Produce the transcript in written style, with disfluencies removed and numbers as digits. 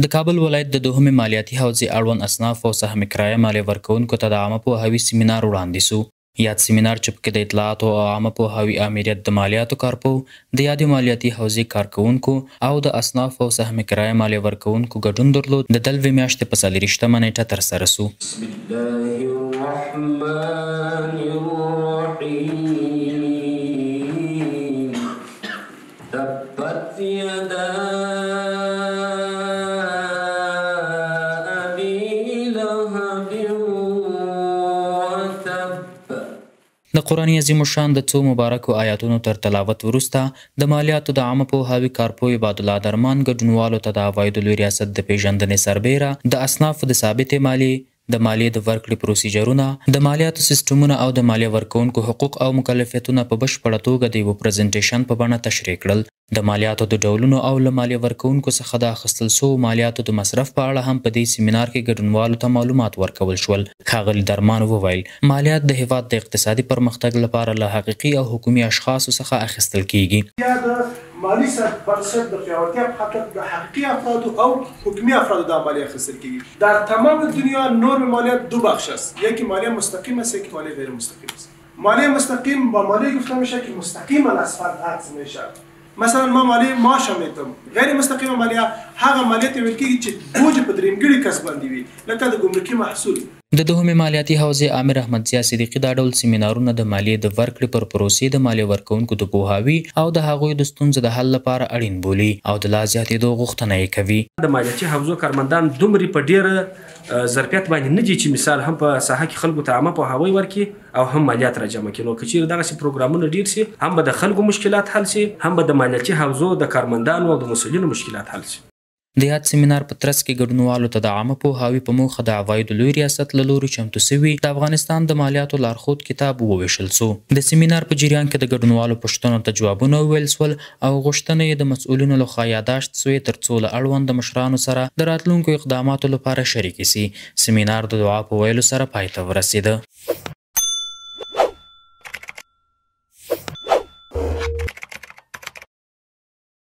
د کابل ولایت د دوهمې مالیاتي حوزې اړوند اصناف او سهم کرایه مالیه ورکوونکو ته د عامه پوهاوي سیمینار وړاندې سو. یاد سیمینار چې پکې د اطلاعاتو او عامه پوهاوي امریت د مالیاتو کارپو، د یادې مالیاتي حوزې کارکوونکو او د اصناف او سهم کرایه مالیه ورکوونکو ګډون درلود. د دلوي میاشتې په 24مه نیټه ترسره سو. بسم الله الرحمن الرحیم. تبت یدا د قرآن عظیم الشان د څو مبارکو آیاتونو تر تلاوت وروسته د مالیاتو د عامه پوهاوي کارپوه عبادالله درمان ګډونوالو ته د عوایدو لوی ریاست د پیژندنې سربیره د اصنافو د ثابتې مالیې، د مالیې د ورکړې پروسیجرونه، د مالیاتو سیستمونه او د مالیه ورکوونکو حقوق او مکلفیتونه په بشپړه توګه د یوه پریزنټیشن په بڼه تشریح کړل. د مالیاتو د ډولونو او له مالیه ورکوونکو څخه د اخیستل شوو مالیاتو د مصرف په اړه هم په دې سیمینار کې ګډونوالو ته معلومات ورکول شول. ښاغلي درمان وویل مالیات د هیواد د اقتصادي پرمختګ لپاره له حقیقي او حکومي اشخاصو څخه اخیستل کیږي. یا د مالی بنسټ د پیاوړتیا په خاطر د حقیقي افرادو او حکومي افرادو د مالیه اخیستل کیږي. در تمام دنیا نرم مالیات دو بخش است، یکی مالیه مستقیم است، یکی مالیه غیر مستقیم است. مالیه مستقیم با مالیه گفته میشه که مستقیما از فرد اخذ میشه. مثلا ما مالیه معاش میتم. غیر مستقیم مالیه هغه مالیه ته ویل کیږي چې بوج په درېمګړي کس باندې وي، لکه د ګمرکي محصول. د دوهمې مالیاتي حوزې امیر احمد ضیا صدیقي دا ډول سیمینارونه د مالیې د ورکړې پر پروسې د مالیه ورکوونکو د پوهاوي او د هغوی د ستونزو د حل لپاره اړین بولي او د لا زیاتېدو غوښتنه یې کوي. د مالیاتي حوزو کارمندان دومره په ډیره ظرفیت باندې نه دي چې مثال هم په ساحه کې خلکو ته عامه پوهاوی ورکړي او هم مالیات راجمع کړي. نو که چیرې دغسې پروګرامونه ډیر سي، هم به د خلکو مشکلات حل سي، هم به د مالیاتي حوزو د کارمندانو او د مسؤلینو مشکلات حل سي. د یاد سیمینار په ترڅ کې ګډونوالو ته د عامه پوهاوي په موخه د عوایدو لوی ریاست له لوري چمتو سوي د افغانستان د مالیاتو لارښود کتاب وویشل سو. د سیمینار په جریان کې د ګډونوالو پوښتنو ته جوابونه وویل سول او غوښتنې یې د مسؤلینو لخوا یاداشت سوې ترڅو له اړوند مشرانو سره د راتلونکو اقداماتو لپاره شریکې سي. سیمینار د دعا په ویلو سره پای ته ورسېده.